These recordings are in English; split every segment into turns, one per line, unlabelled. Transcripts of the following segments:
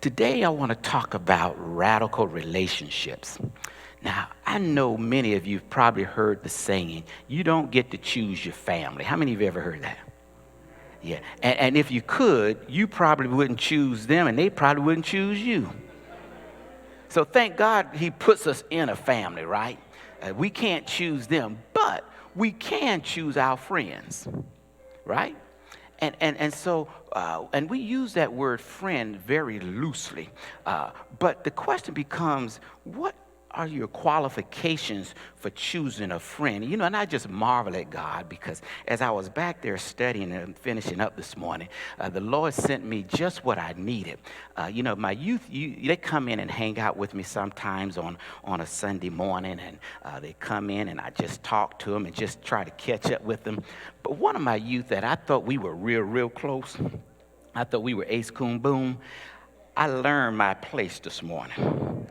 Today, I want to talk about radical relationships. Now, I know many of you have probably heard the saying, you don't get to choose your family. How many of you ever heard that? Yeah. And if you could, you probably wouldn't choose them, and they probably wouldn't choose you. So thank God he puts us in a family, right? We can't choose them, but we can choose our friends, right? And we use that word friend very loosely. But the question becomes, what are your qualifications for choosing a friend? And I just marvel at God because as I was back there studying and finishing up this morning, the Lord sent me just what I needed. My youth, they come in and hang out with me sometimes on a Sunday morning, and they come in and I just talk to them and just try to catch up with them. But one of my youth that I thought we were real close, I thought we were ace coon boom, I learned my place this morning.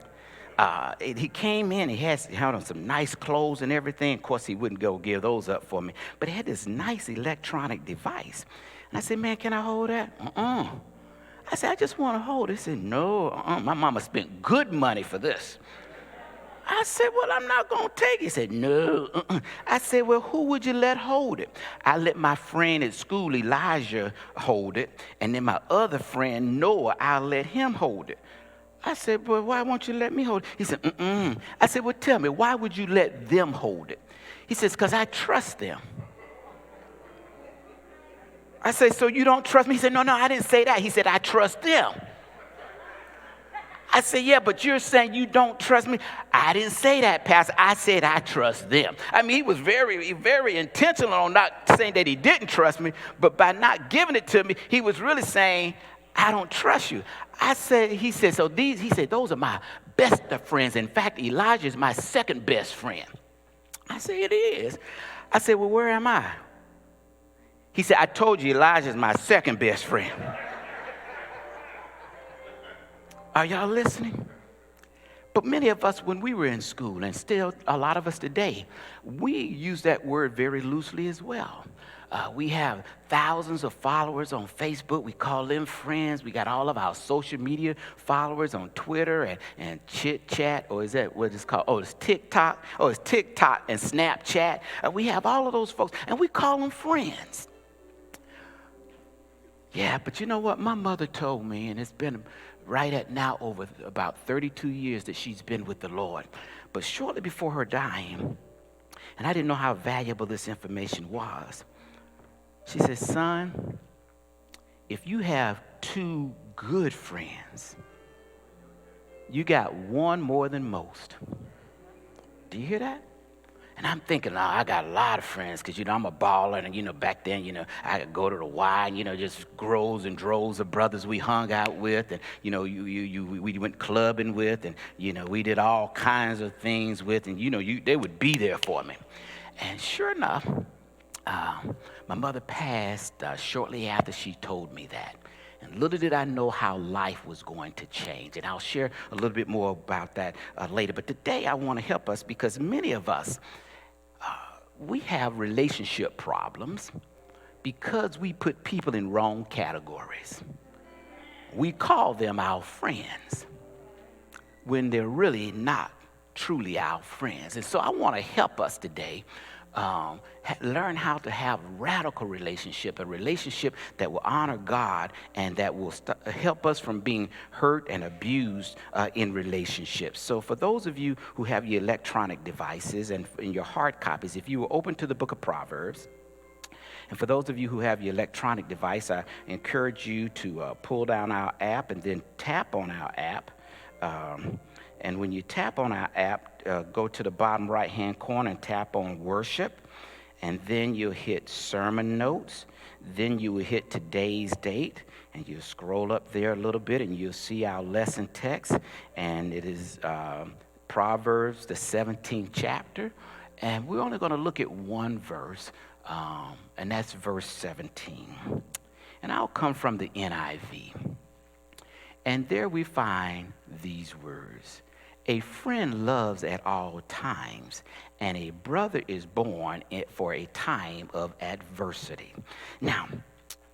He came in, he had on some nice clothes and everything. Of course, he wouldn't go give those up for me. But he had this nice electronic device. And I said, man, can I hold that? I said, I just want to hold it. He said, no, my mama spent good money for this. I said, well, I'm not going to take it. He said, no. I said, well, who would you let hold it? I let my friend at school, Elijah, hold it. And then my other friend, Noah, I'll let him hold it. I said, well, why won't you let me hold it? He said, I said, well, tell me, why would you let them hold it? He says, because I trust them. I said, so you don't trust me? He said, no, I didn't say that. He said, I trust them. I said, yeah, but you're saying you don't trust me. I didn't say that, Pastor. I said I trust them. I mean, he was very intentional on not saying that he didn't trust me, but by not giving it to me, he was really saying, I don't trust you. He said, those are my best of friends. In fact, Elijah is my second best friend. I said, it is. I said, well, where am I? He said, I told you Elijah is my second best friend. Are y'all listening? But many of us, when we were in school, and still a lot of us today, we use that word very loosely as well. We have thousands of followers on Facebook. We call them friends. We got all of our social media followers on Twitter and Chit Chat, or is that what it's called? Oh, it's TikTok. Oh, it's TikTok and Snapchat. We have all of those folks, and we call them friends. Yeah, but you know what? My mother told me, and it's been right at now over about 32 years that she's been with the Lord. But shortly before her dying, and I didn't know how valuable this information was, she said, son, if you have two good friends, you got one more than most. Do you hear that? And I'm thinking, I got a lot of friends because, I'm a baller. And, back then, I could go to the Y and, just groves and droves of brothers we hung out with. And, we went clubbing with. And, we did all kinds of things with. And, they would be there for me. And sure enough, my mother passed shortly after she told me that. And little did I know how life was going to change. And I'll share a little bit more about that later. But today I want to help us because many of us, we have relationship problems because we put people in wrong categories. We call them our friends when they're really not truly our friends. And so I want to help us today learn how to have radical relationship, a relationship that will honor God and that will help us from being hurt and abused in relationships. So for those of you who have your electronic devices and in your hard copies, if you will open to the book of Proverbs, and for those of you who have your electronic device, I encourage you to pull down our app and then tap on our app. And when you tap on our app, go to the bottom right-hand corner and tap on worship. And then you'll hit sermon notes. Then you will hit today's date. And you'll scroll up there a little bit and you'll see our lesson text. And it is Proverbs, the 17th chapter. And we're only going to look at one verse, and that's verse 17. And I'll come from the NIV. And there we find these words. A friend loves at all times, and a brother is born for a time of adversity. Now,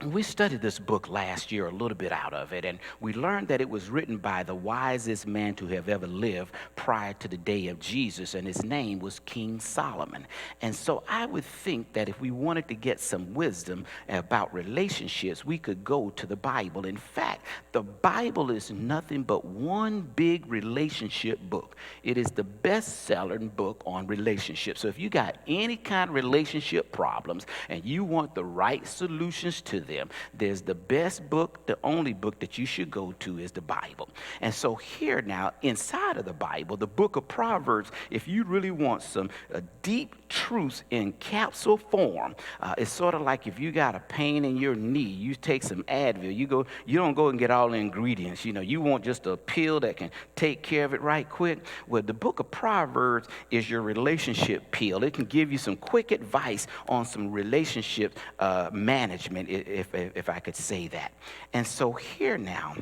We studied this book last year, a little bit out of it, and we learned that it was written by the wisest man to have ever lived prior to the day of Jesus, and his name was King Solomon. And so I would think that if we wanted to get some wisdom about relationships, we could go to the Bible. In fact, the Bible is nothing but one big relationship book. It is the best-selling book on relationships. So if you got any kind of relationship problems and you want the right solutions to them, there's the best book, the only book that you should go to is the Bible. And so here now, inside of the Bible, the book of Proverbs, if you really want some deep truths in capsule form, it's sort of like if you got a pain in your knee, you take some Advil, you don't go and get all the ingredients. You want just a pill that can take care of it right quick. Well, the book of Proverbs is your relationship pill. It can give you some quick advice on some relationship management, if I could say that. And so here now,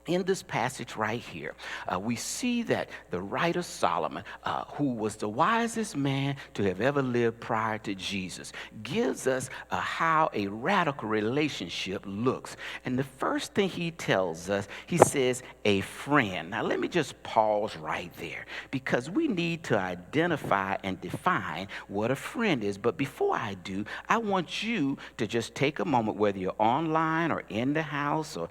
in this passage right here, we see that the writer Solomon, who was the wisest man to have ever lived prior to Jesus, gives us how a radical relationship looks. And the first thing he tells us, he says, a friend. Now, let me just pause right there, because we need to identify and define what a friend is. But before I do, I want you to just take a moment, whether you're online or in the house or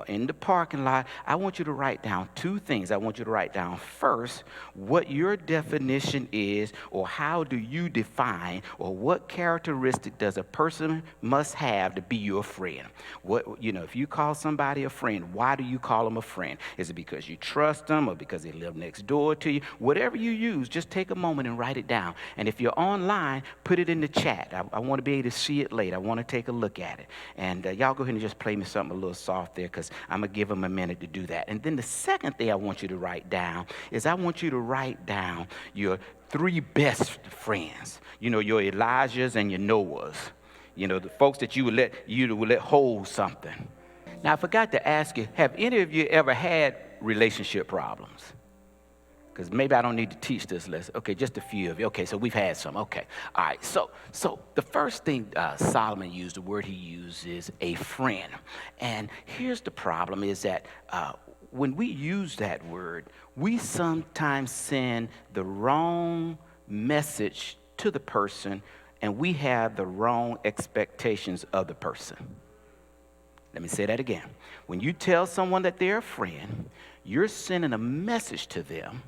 in the parking lot, I want you to write down two things. I want you to write down first what your definition is, or how do you define, or what characteristic does a person must have to be your friend. If you call somebody a friend, why do you call them a friend? Is it because you trust them, or because they live next door to you? Whatever you use, just take a moment and write it down. And if you're online, put it in the chat. I want to be able to see it later. I want to take a look at it. And y'all go ahead and just play me something a little soft there, because I'm going to give them a minute to do that. And then the second thing I want you to write down is I want you to write down your three best friends. Your Elijahs and your Noahs. The folks that you would let hold something. Now, I forgot to ask you, have any of you ever had relationship problems? Because maybe I don't need to teach this lesson. Okay, just a few of you. Okay, so we've had some. Okay, all right. So the first thing Solomon used, the word he used is a friend. And here's the problem is that when we use that word, we sometimes send the wrong message to the person, and we have the wrong expectations of the person. Let me say that again. When you tell someone that they're a friend, you're sending a message to them.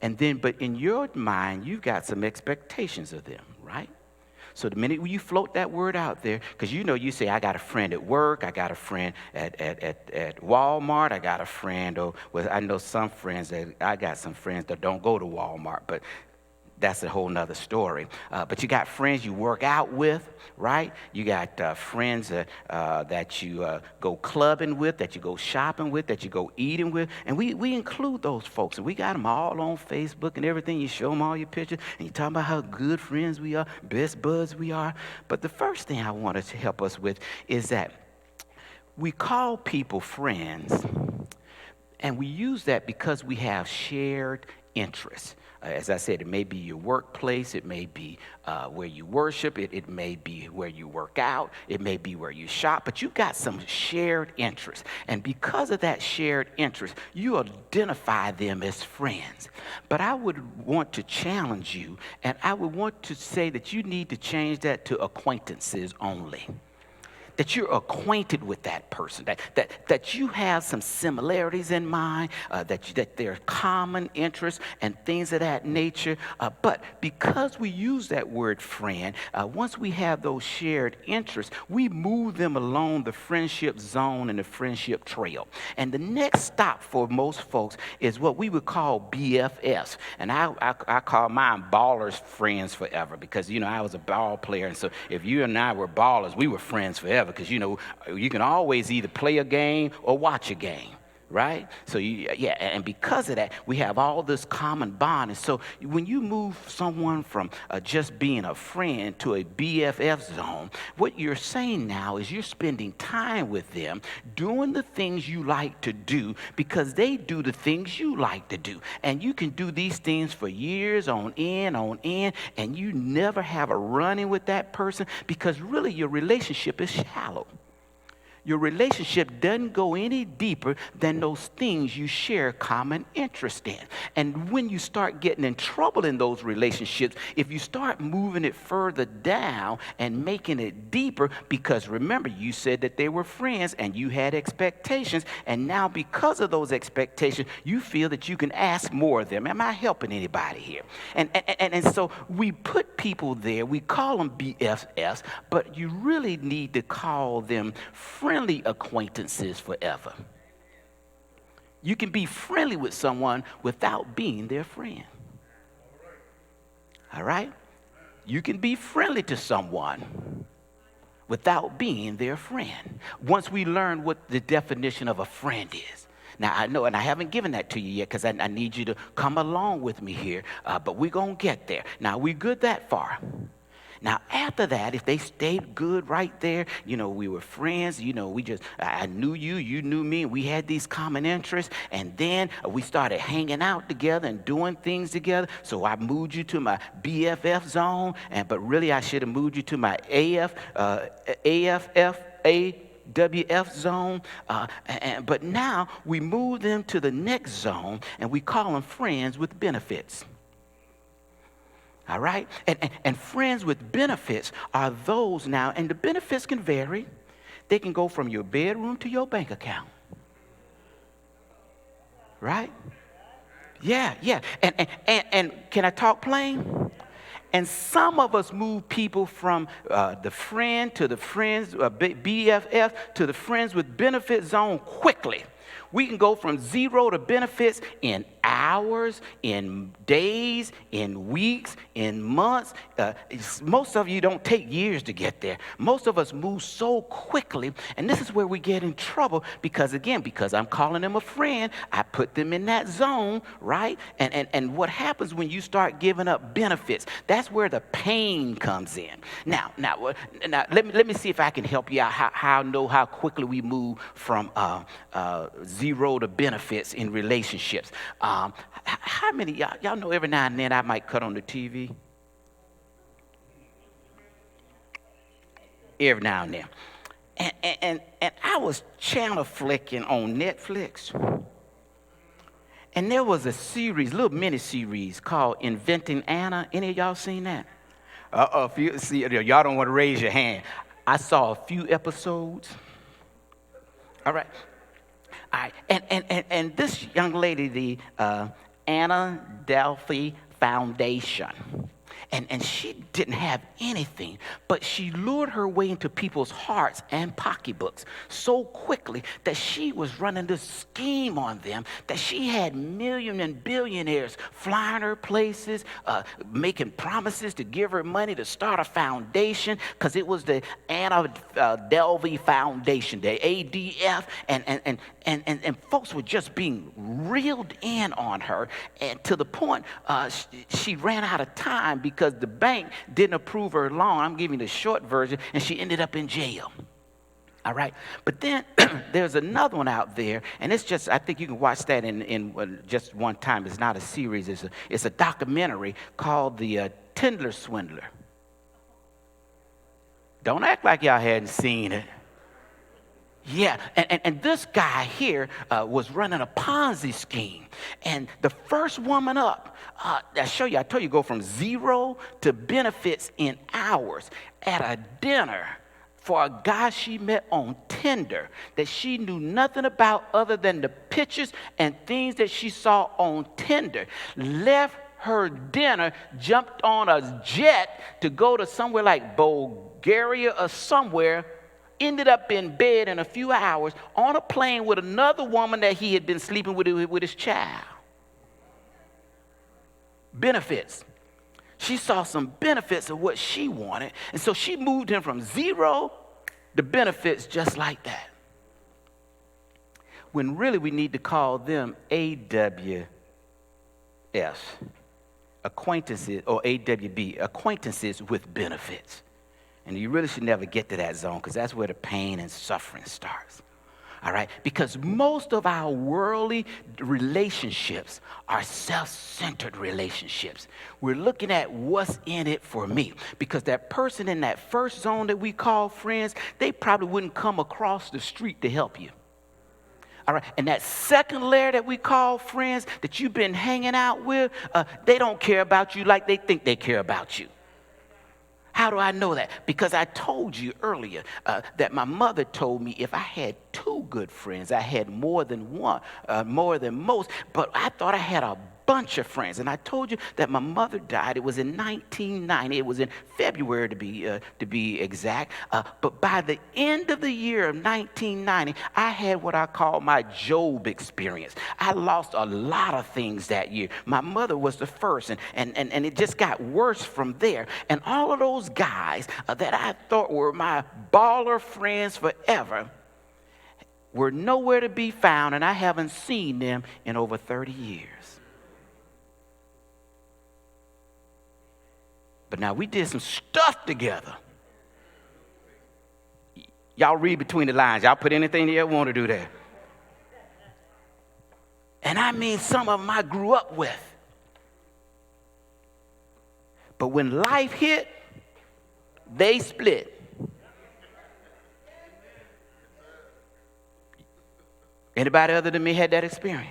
But in your mind, you've got some expectations of them, right? So the minute you float that word out there, because you say, I got a friend at work, I got a friend at Walmart, I got a friend, I know some friends I got some friends that don't go to Walmart, but that's a whole nother story. But you got friends you work out with, right? You got friends that you go clubbing with, that you go shopping with, that you go eating with. And we include those folks. And we got them all on Facebook and everything. You show them all your pictures. And you talk about how good friends we are, best buds we are. But the first thing I wanted to help us with is that we call people friends. And we use that because we have shared interests. As I said, it may be your workplace, it may be where you worship, it may be where you work out, it may be where you shop, but you've got some shared interests. And because of that shared interest, you identify them as friends. But I would want to challenge you, and I would want to say that you need to change that to acquaintances only. That you're acquainted with that person, that you have some similarities in mind, that there are common interests and things of that nature. But because we use that word friend, once we have those shared interests, we move them along the friendship zone and the friendship trail. And the next stop for most folks is what we would call BFFs. And I call mine ballers friends forever, because, I was a ball player. And so if you and I were ballers, we were friends forever. Because, you can always either play a game or watch a game, Right? So, and because of that, we have all this common bond. And so when you move someone from just being a friend to a BFF zone, what you're saying now is you're spending time with them, doing the things you like to do because they do the things you like to do. And you can do these things for years on end, and you never have a run-in with that person because really your relationship is shallow. Your relationship doesn't go any deeper than those things you share common interest in. And when you start getting in trouble in those relationships, if you start moving it further down and making it deeper, because remember, you said that they were friends and you had expectations, and now because of those expectations, you feel that you can ask more of them. Am I helping anybody here? And so we put people there, we call them BFFs, but you really need to call them friendly acquaintances forever. You can be friendly with someone without being their friend. All right? You can be friendly to someone without being their friend. Once we learn what the definition of a friend is. Now, I know, and I haven't given that to you yet because I need you to come along with me here, but we're going to get there. Now, we good that far. Now, after that, if they stayed good right there, we were friends, I knew you, you knew me, and we had these common interests, and then we started hanging out together and doing things together, so I moved you to my BFF zone, but really I should have moved you to my AWF zone, but now we move them to the next zone, and we call them friends with benefits. All right? And friends with benefits are those now, and the benefits can vary. They can go from your bedroom to your bank account. Right? Yeah. And can I talk plain? And some of us move people from the friend to the friends, BFF, to the friends with benefit zone quickly. We can go from zero to benefits in hours, in days, in weeks, in months. Most of you don't take years to get there. Most of us move so quickly, and this is where we get in trouble because I'm calling them a friend, I put them in that zone, right? And what happens when you start giving up benefits? That's where the pain comes in. Now, let me see if I can help you out. How I know how quickly we move from zero to benefits in relationships. How many y'all know every now and then I might cut on the TV? Every now and then. And I was channel flicking on Netflix. And there was a series, little mini series called Inventing Anna. Any of y'all seen that? If you see, y'all don't want to raise your hand. I saw a few episodes. All right. And this young lady, the Anna Delphi Foundation, and she didn't have anything, but she lured her way into people's hearts and pocketbooks so quickly that she was running this scheme on them that she had million and billionaires flying her places, making promises to give her money to start a foundation because it was the Anna Delvey Foundation, the ADF, and folks were just being reeled in on her, and to the point she ran out of time because the bank didn't approve her loan. I'm giving the short version, and she ended up in jail. All right, but then there's another one out there, and it's just, I think you can watch that in just one time. It's not a series, it's a documentary called The Tinder Swindler. Don't act like y'all hadn't seen it. Yeah, and this guy here was running a Ponzi scheme. And the first woman up, I told you go from zero to benefits in hours at a dinner for a guy she met on Tinder that she knew nothing about other than the pictures and things that she saw on Tinder. Left her dinner, jumped on a jet to go to somewhere like Bulgaria or somewhere, ended up in bed in a few hours on a plane with another woman that he had been sleeping with his child. Benefits. She saw some benefits of what she wanted, and so she moved him from zero to benefits just like that. when really we need to call them AWS, acquaintances, or AWB, acquaintances with benefits. And you really should never get to that zone, because that's where the pain and suffering starts. All right? Because most of our worldly relationships are self-centered relationships. We're looking at what's in it for me. Because that person in that first zone that we call friends, they probably wouldn't come across the street to help you. All right? And that second layer that we call friends that you've been hanging out with, they don't care about you like they think they care about you. How do I know that? Because I told you earlier that my mother told me if I had two good friends, I had more than one, more than most, but I thought I had a bunch of friends. And I told you that my mother died. It was in 1990. It was in February to be exact. But by the end of the year of 1990, I had what I call my Job experience. I lost a lot of things that year. My mother was the first, and it just got worse from there. And all of those guys that I thought were my baller friends forever were nowhere to be found, and I haven't seen them in over 30 years. But now we did some stuff together. Y'all read between the lines. Y'all put anything you ever want to do there. And I mean, some of them I grew up with. But when life hit, they split. Anybody other than me had that experience?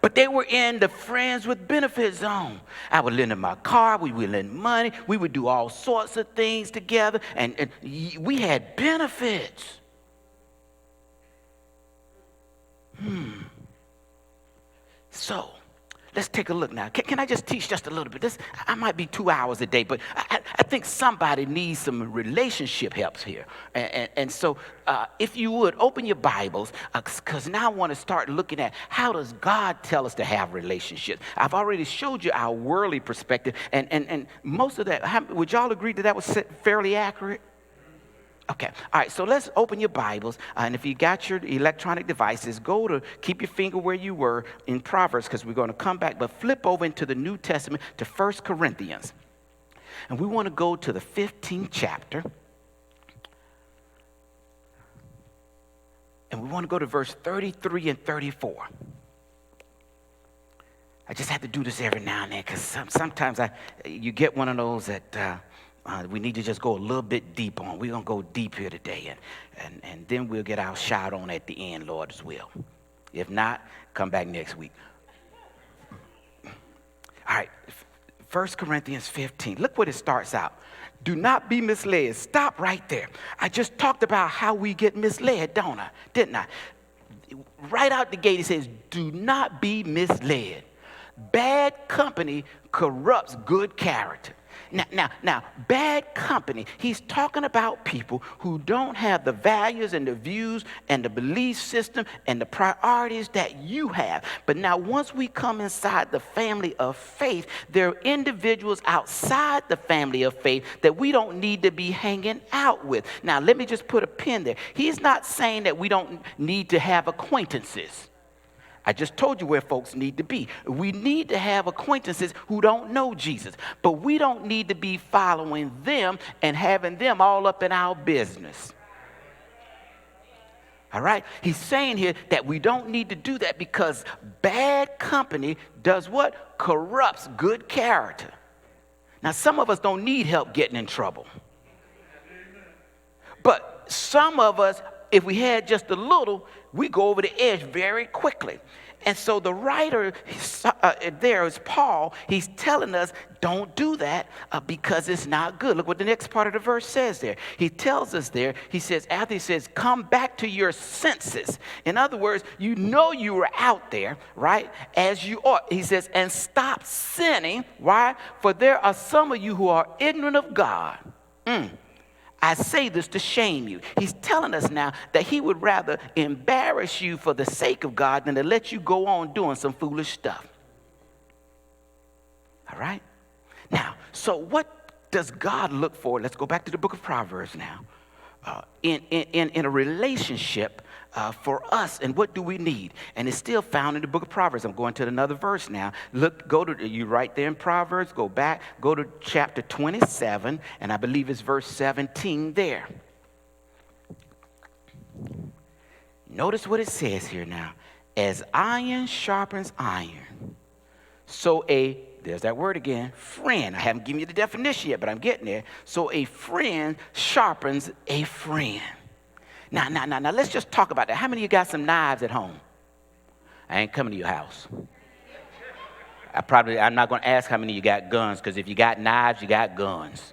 But they were in the friends with benefits zone. I would lend them my car. We would lend money. We would do all sorts of things together. And we had benefits. So let's take a look now. Can I just teach just a little bit? I might be 2 hours a day, but I think somebody needs some relationship helps here. And so if you would, open your Bibles, because now I want to start looking at how does God tell us to have relationships. I've already showed you our worldly perspective, and most of that, would y'all agree that was fairly accurate? Okay, all right, so let's open your Bibles, and if you got your electronic devices, keep your finger where you were in Proverbs, because we're going to come back, but flip over into the New Testament to 1 Corinthians. And we want to go to the 15th chapter, and we want to go to verse 33 and 34. I just have to do this every now and then, because sometimes you get one of those that... we need to just go a little bit deep on. We're going to go deep here today, and then we'll get our shout on at the end, Lord's will. If not, come back next week. All right, 1 Corinthians 15. Look what it starts out. Do not be misled. Stop right there. I just talked about how we get misled, didn't I? Right out the gate, it says, do not be misled. Bad company corrupts good character. Now, bad company, he's talking about people who don't have the values and the views and the belief system and the priorities that you have. But now once we come inside the family of faith, there are individuals outside the family of faith that we don't need to be hanging out with. Now, let me just put a pin there. He's not saying that we don't need to have acquaintances. I just told you where folks need to be. We need to have acquaintances who don't know Jesus, but we don't need to be following them and having them all up in our business. All right? He's saying here that we don't need to do that because bad company does what? Corrupts good character. Now, some of us don't need help getting in trouble. But some of us, if we had just a little, we go over the edge very quickly. And so the writer there is Paul. He's telling us, don't do that because it's not good. Look what the next part of the verse says there. He tells us there, he says, after he says, come back to your senses. In other words, you know you were out there, right, as you ought. He says, and stop sinning. Why? For there are some of you who are ignorant of God. I say this to shame you. He's telling us now that he would rather embarrass you for the sake of God than to let you go on doing some foolish stuff. All right? Now, so what does God look for? Let's go back to the book of Proverbs now. In a relationship for us, and what do we need? And it's still found in the book of Proverbs. I'm going to another verse now. You right there in Proverbs, go to chapter 27, and I believe it's verse 17 there. Notice what it says here now. As iron sharpens iron, so there's that word again, friend. I haven't given you the definition yet, but I'm getting there. So a friend sharpens a friend. Now, let's just talk about that. How many of you got some knives at home? I ain't coming to your house. I'm not going to ask how many of you got guns, because if you got knives, you got guns.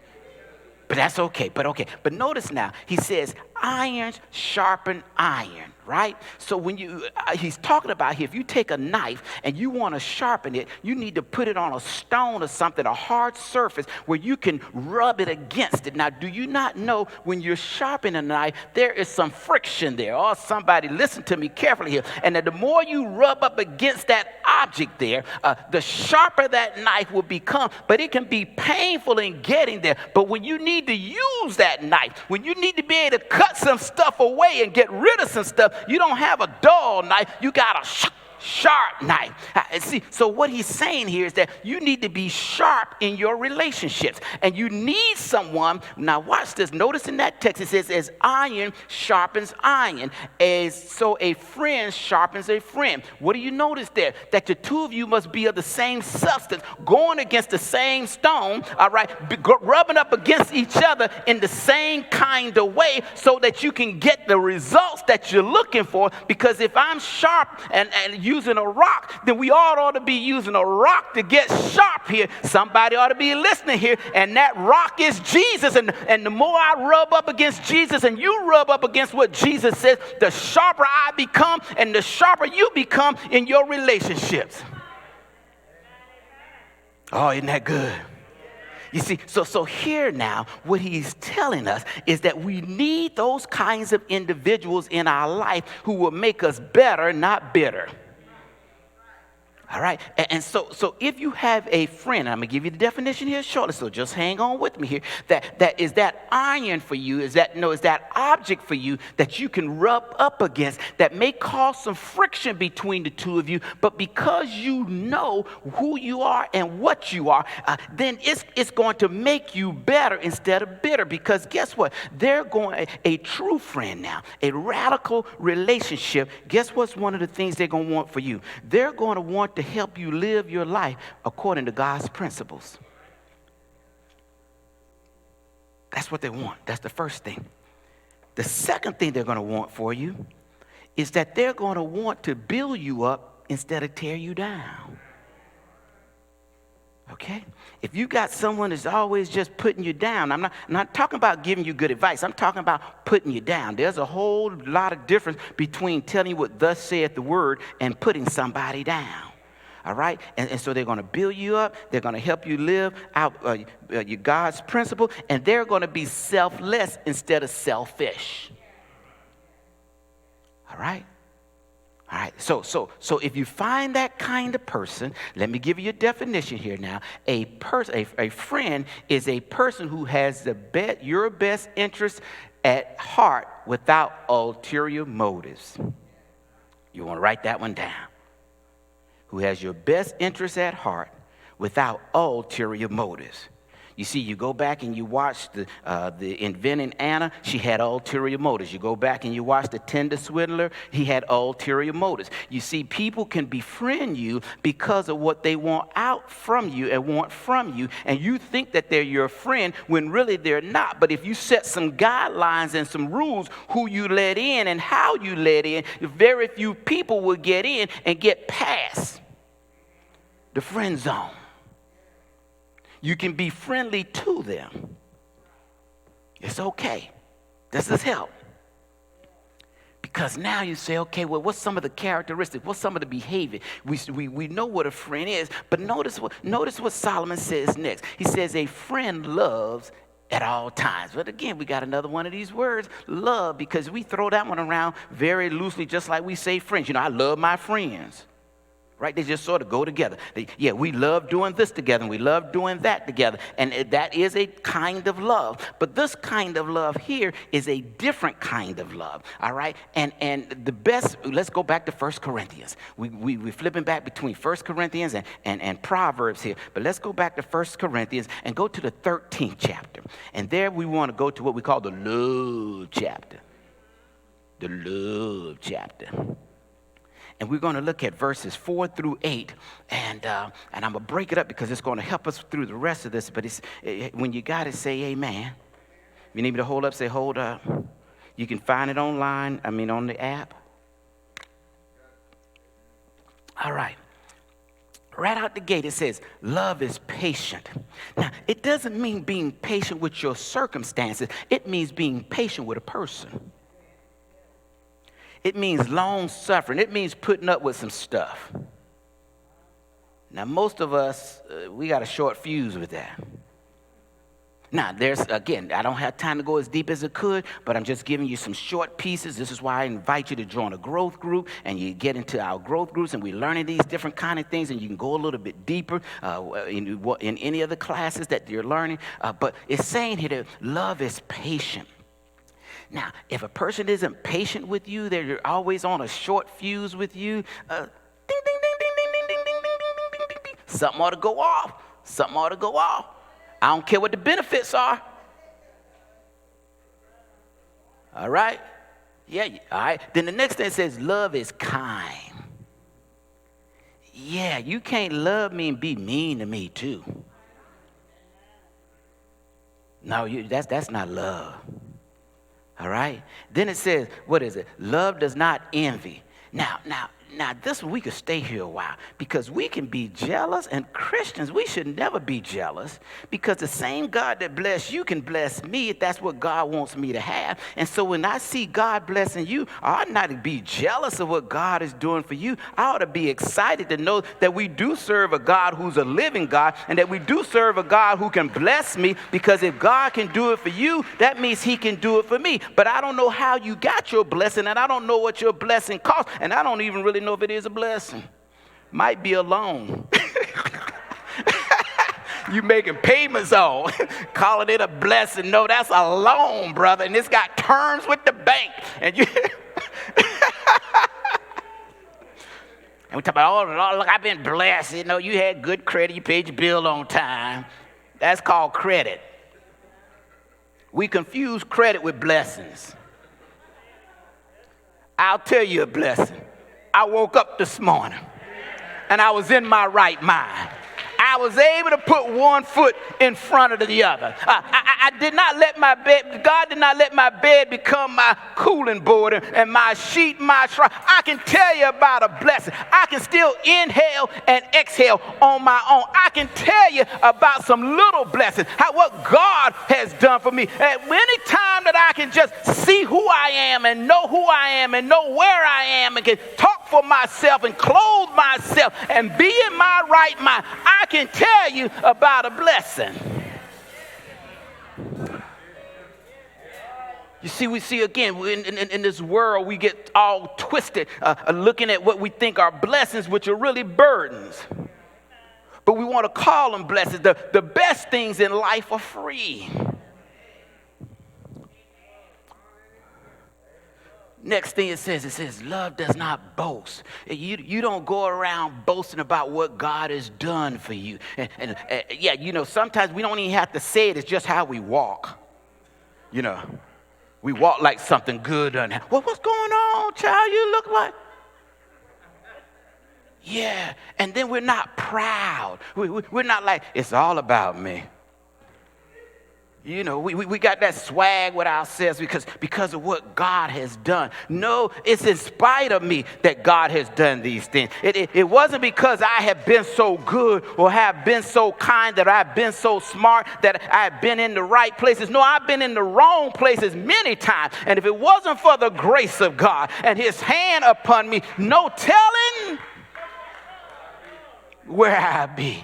But that's okay, But notice now, he says, irons sharpen iron, right? So when he's talking about here, if you take a knife and you want to sharpen it, you need to put it on a stone or something, a hard surface where you can rub it against it. Now, do you not know when you're sharpening a knife, there is some friction there? Oh, somebody listen to me carefully here. And that the more you rub up against that object there, the sharper that knife will become. But it can be painful in getting there. But when you need to use that knife, when you need to be able to cut some stuff away and get rid of some stuff, you don't have a dull knife, you got a sharp knife. See, so what he's saying here is that you need to be sharp in your relationships, and you need someone. Now watch this. Notice in that text it says, as iron sharpens iron, so a friend sharpens a friend. What do you notice there? That the two of you must be of the same substance, going against the same stone, all right, rubbing up against each other in the same kind of way, so that you can get the results that you're looking for. Because if I'm sharp and using a rock, then we all ought to be using a rock to get sharp here. Somebody ought to be listening here, and that rock is Jesus. And the more I rub up against Jesus and you rub up against what Jesus says, the sharper I become and the sharper you become in your relationships. Oh, isn't that good? You see, so here now, what he's telling us is that we need those kinds of individuals in our life who will make us better, not bitter. All right, and so if you have a friend, I'm going to give you the definition here shortly, so just hang on with me here, that is that iron for you, is that object for you that you can rub up against that may cause some friction between the two of you, but because you know who you are and what you are, then it's going to make you better instead of bitter, because guess what? A true friend now, a radical relationship, guess what's one of the things they're going to want for you? They're going to want to help you live your life according to God's principles. That's what they want. That's the first thing. The second thing they're going to want for you is that they're going to want to build you up instead of tear you down. Okay? If you got someone that's always just putting you down, I'm not talking about giving you good advice. I'm talking about putting you down. There's a whole lot of difference between telling you what thus saith the word and putting somebody down. All right? And so they're going to build you up. They're going to help you live out your God's principle. And they're going to be selfless instead of selfish. All right? All right. So if you find that kind of person, let me give you a definition here now. A friend is a person who has your best interest at heart without ulterior motives. You want to write that one down. Who has your best interest at heart without ulterior motives. You see, you go back and you watch the Inventing Anna, she had ulterior motives. You go back and you watch the Tinder Swindler, he had ulterior motives. You see, people can befriend you because of what they want out from you and want from you, and you think that they're your friend when really they're not. But if you set some guidelines and some rules who you let in and how you let in, very few people will get in and get past the friend zone. You can be friendly to them. It's okay. This is help. Because now you say, okay, well, what's some of the characteristics? What's some of the behavior? We know what a friend is, but notice what Solomon says next. He says, a friend loves at all times. But again, we got another one of these words, love, because we throw that one around very loosely, just like we say friends. You know, I love my friends. Right? They just sort of go together. We love doing this together, and we love doing that together. And that is a kind of love. But this kind of love here is a different kind of love. All right? And the best, let's go back to 1 Corinthians. We're flipping back between 1 Corinthians and Proverbs here. But let's go back to 1 Corinthians and go to the 13th chapter. And there we want to go to what we call the love chapter. The love chapter. And we're going to look at verses 4 through 8, and I'm going to break it up because it's going to help us through the rest of this. But when you got it, say amen. If you need me to hold up, say hold up. You can find it online, on the app. All right. Right out the gate, it says, love is patient. Now, it doesn't mean being patient with your circumstances. It means being patient with a person. It means long suffering. It means putting up with some stuff. Now, most of us, we got a short fuse with that. Now, I don't have time to go as deep as I could, but I'm just giving you some short pieces. This is why I invite you to join a growth group, and you get into our growth groups, and we're learning these different kind of things, and you can go a little bit deeper in any of the classes that you're learning. But it's saying here that love is patient. Now, if a person isn't patient with you, they're always on a short fuse with you, ding, ding, ding, ding, ding, ding, ding, ding, ding, ding, ding. Something ought to go off. Something ought to go off. I don't care what the benefits are. All right? Yeah, all right. Then the next thing says, love is kind. Yeah, you can't love me and be mean to me too. No, that's not love. All right? Then it says, what is it? Love does not envy. Now, this one we could stay here a while because we can be jealous, and Christians, we should never be jealous because the same God that bless you can bless me if that's what God wants me to have. And so when I see God blessing you, I ought not to be jealous of what God is doing for you. I ought to be excited to know that we do serve a God who's a living God and that we do serve a God who can bless me, because if God can do it for you, that means he can do it for me. But I don't know how you got your blessing, and I don't know what your blessing costs, and I don't even really know if it is a blessing. Might be a loan. You making payments on, calling it a blessing. No, that's a loan, brother, and it's got terms with the bank. And you and we talk about, oh, look, I've been blessed. You know, you had good credit. You paid your bill on time. That's called credit. We confuse credit with blessings. I'll tell you a blessing. I woke up this morning, and I was in my right mind. I was able to put one foot in front of the other. I did not let my bed, God did not let my bed become my cooling board and my sheet, my shrine. I can tell you about a blessing. I can still inhale and exhale on my own. I can tell you about some little blessings, what God has done for me. At any time that I can just see who I am and know who I am and know where I am and can talk for myself and clothe myself and be in my right mind, I can tell you about a blessing. You see, we see again, in this world, we get all twisted looking at what we think are blessings, which are really burdens. But we want to call them blessings. The best things in life are free. Next thing it says, love does not boast. You don't go around boasting about what God has done for you. And sometimes we don't even have to say it. It's just how we walk. You know, we walk like something good done. What's going on, child? You look like. Yeah, and then we're not proud. We're not like, it's all about me. You know, we got that swag with ourselves because of what God has done. No, it's in spite of me that God has done these things. It wasn't because I have been so good or have been so kind, that I've been so smart, that I've been in the right places. No, I've been in the wrong places many times. And if it wasn't for the grace of God and his hand upon me, no telling where I'd be.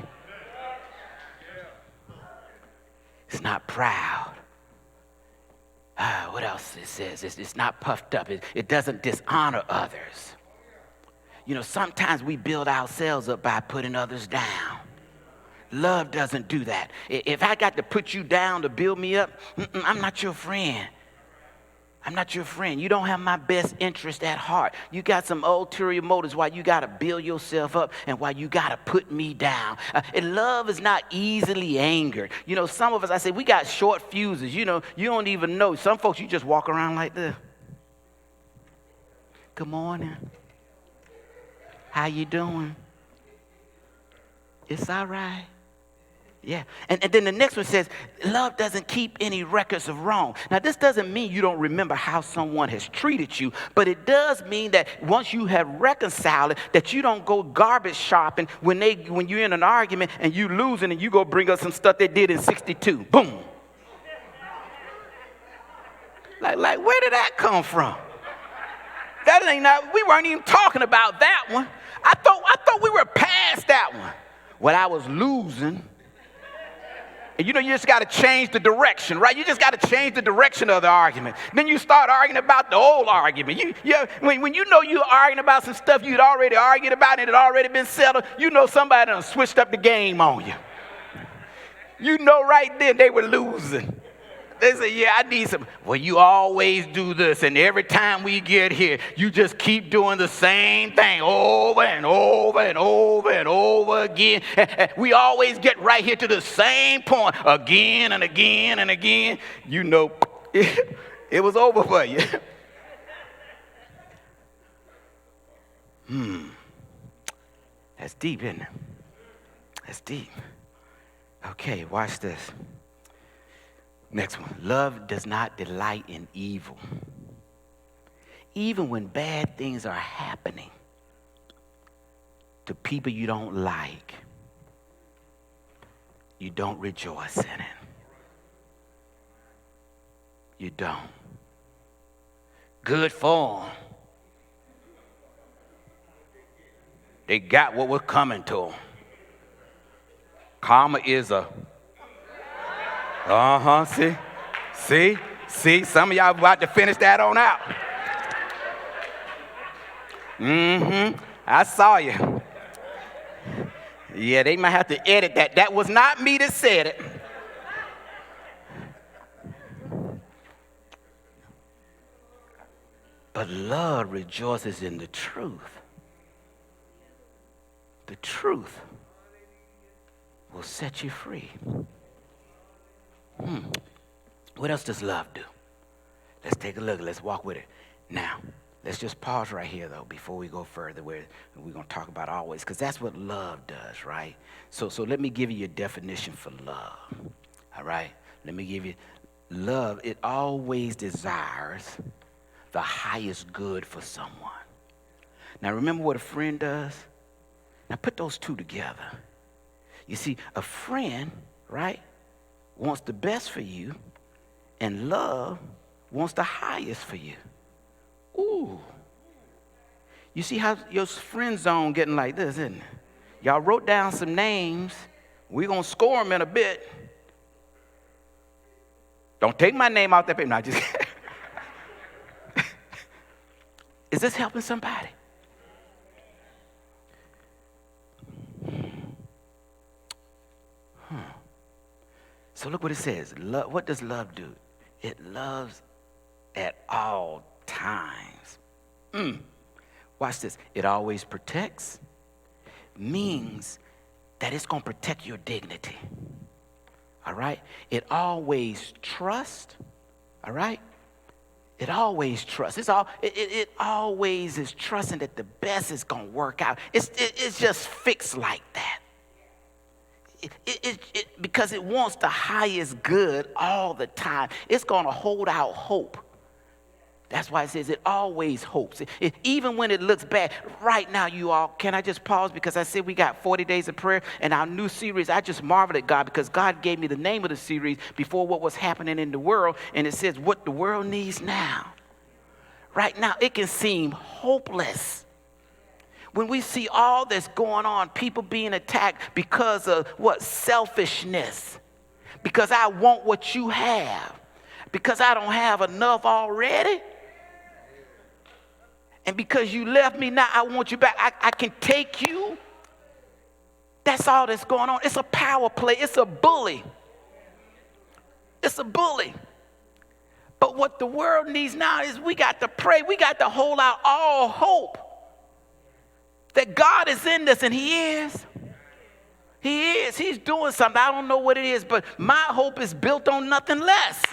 It's not proud. What else it says? It's not puffed up. It doesn't dishonor others. sometimes we build ourselves up by putting others down. Love doesn't do that. If I got to put you down to build me up, I'm not your friend. I'm not your friend. You don't have my best interest at heart. You got some ulterior motives why you got to build yourself up and why you got to put me down. And love is not easily angered. Some of us, I say, we got short fuses. You don't even know. Some folks, you just walk around like this. Good morning. How you doing? It's all right. Yeah. And then the next one says, love doesn't keep any records of wrong. Now, this doesn't mean you don't remember how someone has treated you, but it does mean that once you have reconciled it, that you don't go garbage shopping when you're in an argument and you losing and you go bring up some stuff they did in 62. Boom. Like where did that come from? We weren't even talking about that one. I thought we were past that one. Well, I was losing. And you just got to change the direction, right? You just got to change the direction of the argument. Then you start arguing about the old argument. When you're arguing about some stuff you'd already argued about and it had already been settled, somebody done switched up the game on you. Right then they were losing. They say, yeah, I need some. Well, you always do this, and every time we get here, you just keep doing the same thing over and over and over and over again. We always get right here to the same point again and again and again. It was over for you. That's deep, isn't it? That's deep. Okay, watch this. Next one. Love does not delight in evil. Even when bad things are happening to people you don't like, you don't rejoice in it. You don't. Good for them. They got what was coming to them. Karma is a... See, some of y'all about to finish that on out. I saw you. Yeah, they might have to edit that. That was not me that said it. But love rejoices in the truth. The truth will set you free. What else does love do? Let's take a look. Let's walk with it. Now, let's just pause right here, though, before we go further, where we're going to talk about always, because that's what love does, right? So let me give you a definition for love, all right? Let me give you love. It always desires the highest good for someone. Now, remember what a friend does? Now, put those two together. You see, a friend, right, wants the best for you, and love wants the highest for you. Ooh. You see how your friend zone getting like this, isn't it? Y'all wrote down some names. We're going to score them in a bit. Don't take my name out that paper. No, just Is this helping somebody? So look what it says. What does love do? It loves at all times. Watch this. It always protects. Means that it's going to protect your dignity. All right? It always trusts. All right? It always trusts. It always is trusting that the best is going to work out. It's just fixed like that. Because it wants the highest good all the time. It's going to hold out hope. That's why it says it always hopes. Even when it looks bad. Right now, you all, can I just pause? Because I said we got 40 days of prayer and our new series. I just marveled at God because God gave me the name of the series before what was happening in the world. And it says what the world needs now. Right now, it can seem hopeless. When we see all that's going on, people being attacked because of what? Selfishness. Because I want what you have. Because I don't have enough already. And because you left me, now I want you back. I can take you. That's all that's going on. It's a power play. It's a bully. It's a bully. But what the world needs now is we got to pray. We got to hold out all hope that God is in this, and He is. He is. He's doing something. I don't know what it is, but my hope is built on nothing less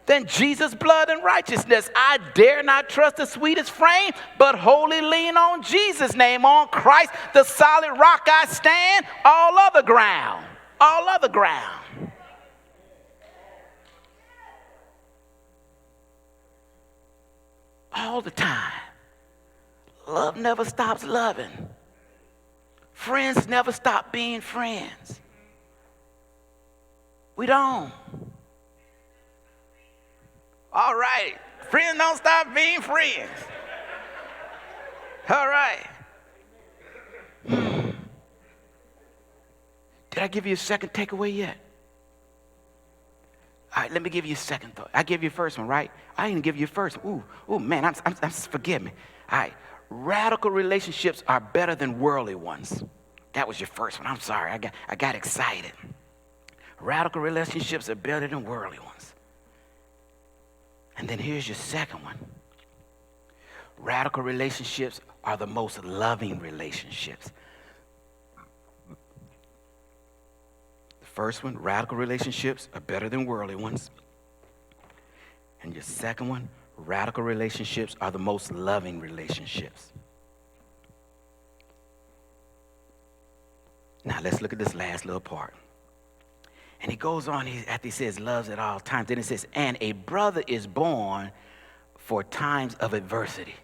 than Jesus' blood and righteousness. I dare not trust the sweetest frame, but wholly lean on Jesus' name. On Christ, the solid rock I stand, all other ground. All other ground. All the time. Love never stops loving. Friends never stop being friends. We don't. All right. Friends don't stop being friends. All right. Did I give you a second takeaway yet? All right, let me give you a second thought. I gave you the first one, right? I didn't give you the first one. Ooh, man, forgive me. All right. Radical relationships are better than worldly ones. That was your first one. I'm sorry. I got excited. Radical relationships are better than worldly ones. And then here's your second one. Radical relationships are the most loving relationships. The first one, radical relationships are better than worldly ones. And your second one, radical relationships are the most loving relationships. Now let's look at this last little part. And he goes on, after he says loves at all times, then it says, and a brother is born for times of adversity.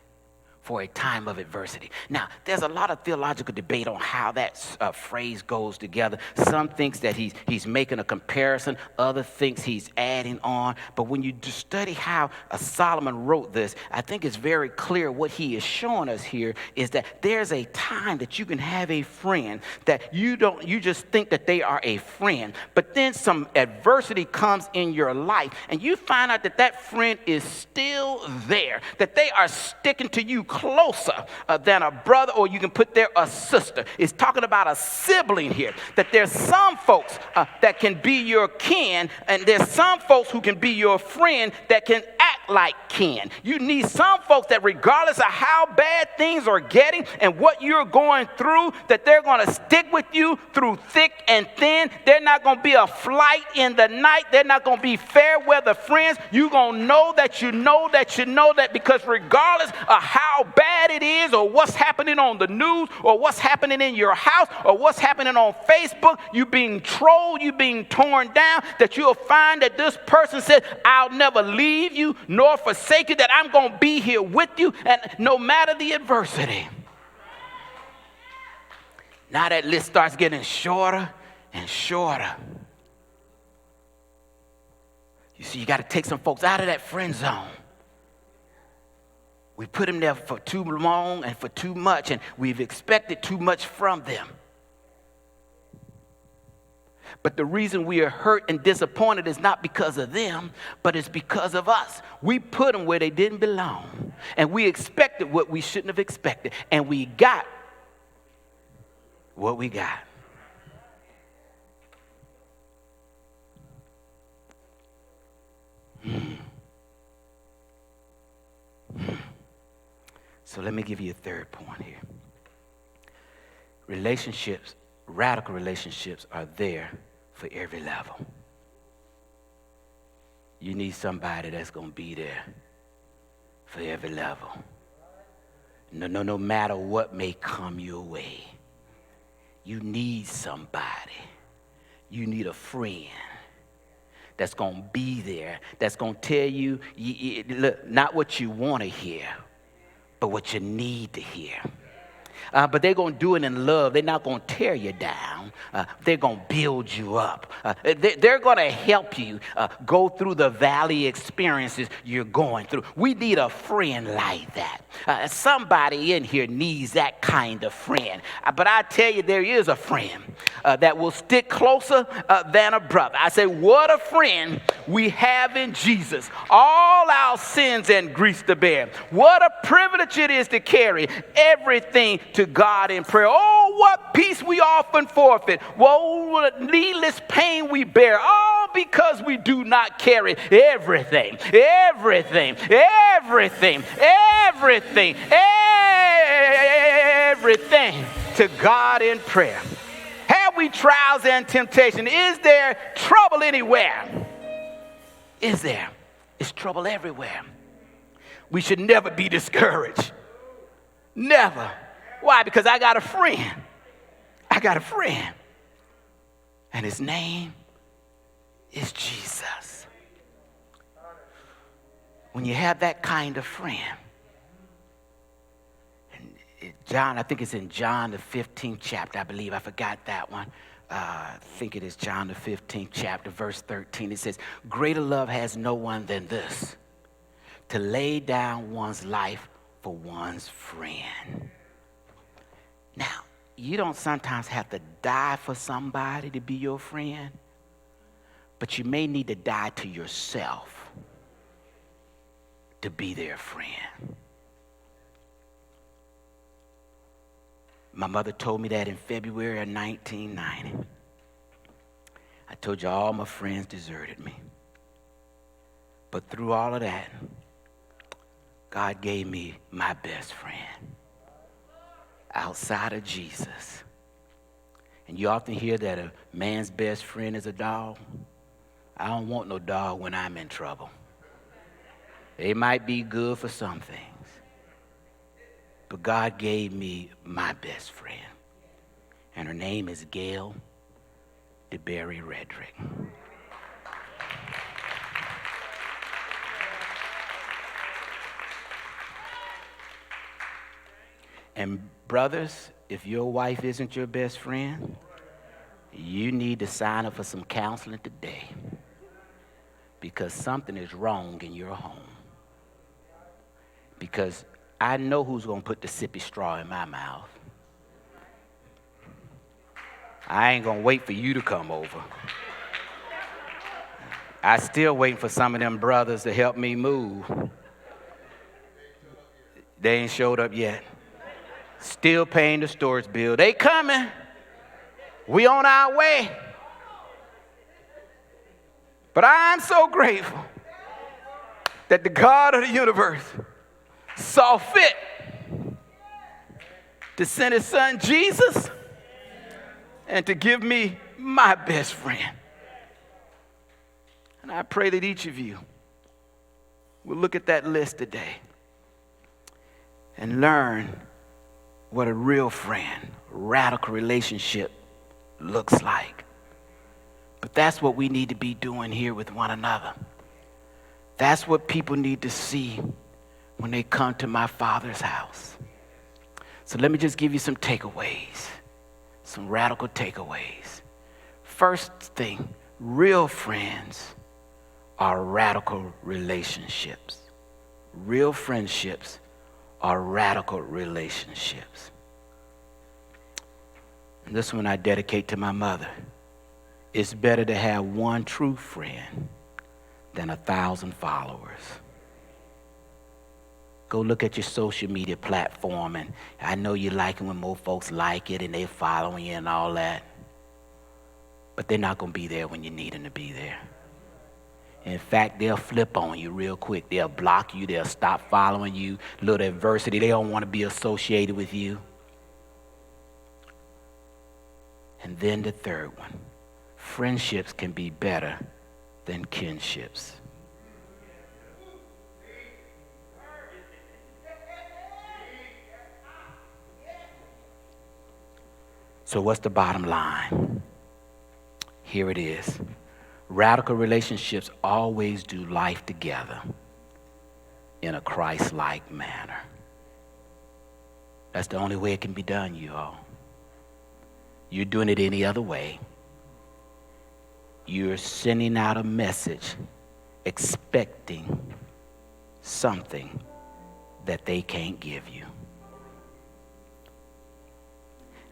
For a time of adversity. Now, there's a lot of theological debate on how that phrase goes together. Some thinks that he's making a comparison. Other thinks he's adding on. But when you study how Solomon wrote this, I think it's very clear what he is showing us here is that there's a time that you can have a friend that you just think that they are a friend. But then some adversity comes in your life and you find out that that friend is still there, that they are sticking to you closer than a brother, or you can put there a sister. It's talking about a sibling here, that there's some folks that can be your kin, and there's some folks who can be your friend that can act like kin. You need some folks that regardless of how bad things are getting and what you're going through, that they're going to stick with you through thick and thin. They're not going to be a flight in the night. They're not going to be fair weather friends. You're going to know that you know that you know that, because regardless of how bad it is, or what's happening on the news, or what's happening in your house, or what's happening on Facebook, you being trolled, you being torn down, that you'll find that this person said, I'll never leave you nor forsake you, that I'm going to be here with you, and no matter the adversity. Now that list starts getting shorter and shorter. You see, you got to take some folks out of that friend zone. We put them there for too long and for too much, and we've expected too much from them. But the reason we are hurt and disappointed is not because of them, but it's because of us. We put them where they didn't belong, and we expected what we shouldn't have expected, and we got what we got. So let me give you a third point here. Relationships, radical relationships, are there for every level. You need somebody that's going to be there for every level. No matter what may come your way. You need somebody. You need a friend that's going to be there, that's going to tell you, look, not what you want to hear, but what you need to hear. But they're going to do it in love. They're not going to tear you down. They're going to build you up. They're going to help you go through the valley experiences you're going through. We need a friend like that. Somebody in here needs that kind of friend. But I tell you, there is a friend that will stick closer than a brother. I say, what a friend we have in Jesus. All our sins and griefs to bear. What a privilege it is to carry everything to God in prayer. Oh, what peace we often forfeit. Whoa, what needless pain we bear. All because we do not carry everything to God in prayer. Have we trials and temptation? Is there trouble anywhere? Is there? It's trouble everywhere. We should never be discouraged. Never. Why? Because I got a friend. I got a friend. And his name is Jesus. When you have that kind of friend, and John, I think it's in John the 15th chapter, I believe. I forgot that one. I think it is John the 15th chapter, verse 13. It says, greater love has no one than this, to lay down one's life for one's friend. Now, you don't sometimes have to die for somebody to be your friend, but you may need to die to yourself to be their friend. My mother told me that in February of 1990. I told you all my friends deserted me. But through all of that, God gave me my best friend outside of Jesus. And you often hear that a man's best friend is a dog. I don't want no dog when I'm in trouble. They might be good for some things, but God gave me my best friend, and her name is Gail DeBerry Rhedrick. And brothers, if your wife isn't your best friend, you need to sign up for some counseling today, because something is wrong in your home. Because I know who's going to put the sippy straw in my mouth. I ain't going to wait for you to come over. I still waiting for some of them brothers to help me move. They ain't showed up yet. Still paying the storage bill. They coming. We on our way. But I'm so grateful that the God of the universe saw fit to send his son Jesus and to give me my best friend. And I pray that each of you will look at that list today and learn what a real friend, radical relationship looks like. But that's what we need to be doing here with one another. That's what people need to see when they come to my Father's house. So let me just give you some takeaways, some radical takeaways. First thing, real friends are radical relationships. Real friendships are radical relationships. And this one I dedicate to my mother. It's better to have one true friend than 1,000 followers. Go look at your social media platform, and I know you like it when more folks like it and they following you and all that. But they're not going to be there when you need them to be there. In fact, they'll flip on you real quick. They'll block you. They'll stop following you. Little adversity, they don't want to be associated with you. And then the third one, friendships can be better than kinships. So what's the bottom line? Here it is. Radical relationships always do life together in a Christ-like manner. That's the only way it can be done, you all. You're doing it any other way. You're sending out a message expecting something that they can't give you.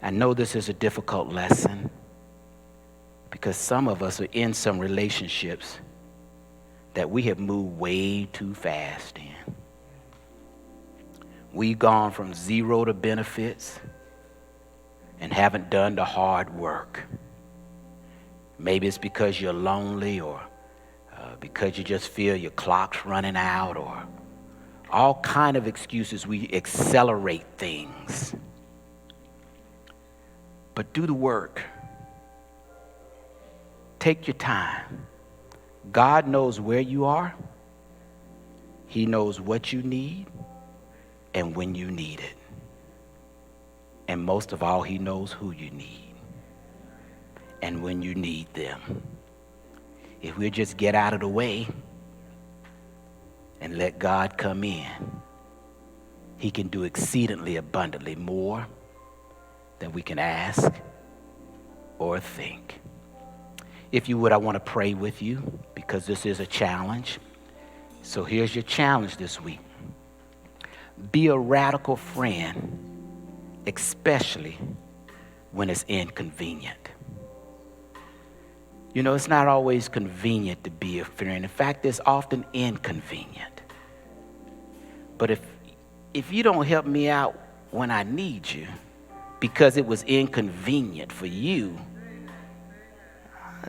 I know this is a difficult lesson because some of us are in some relationships that we have moved way too fast in. We've gone from zero to benefits and haven't done the hard work. Maybe it's because you're lonely or because you just feel your clock's running out or all kind of excuses. We accelerate things. But do the work. Take your time. God knows where you are. He knows what you need and when you need it. And most of all, he knows who you need and when you need them. If we just get out of the way and let God come in, he can do exceedingly abundantly more than we can ask or think. If you would, I want to pray with you because this is a challenge. So here's your challenge this week. Be a radical friend, especially when it's inconvenient. You know, it's not always convenient to be a friend. In fact, it's often inconvenient. But if you don't help me out when I need you because it was inconvenient for you,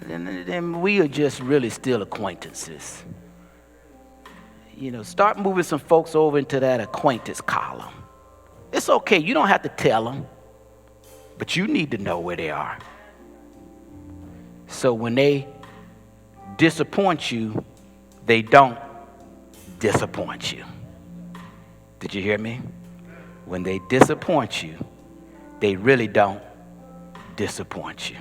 then we are just really still acquaintances. You know, start moving some folks over into that acquaintance column. It's okay. You don't have to tell them, but you need to know where they are. So when they disappoint you, they don't disappoint you. Did you hear me? When they disappoint you, they really don't disappoint you.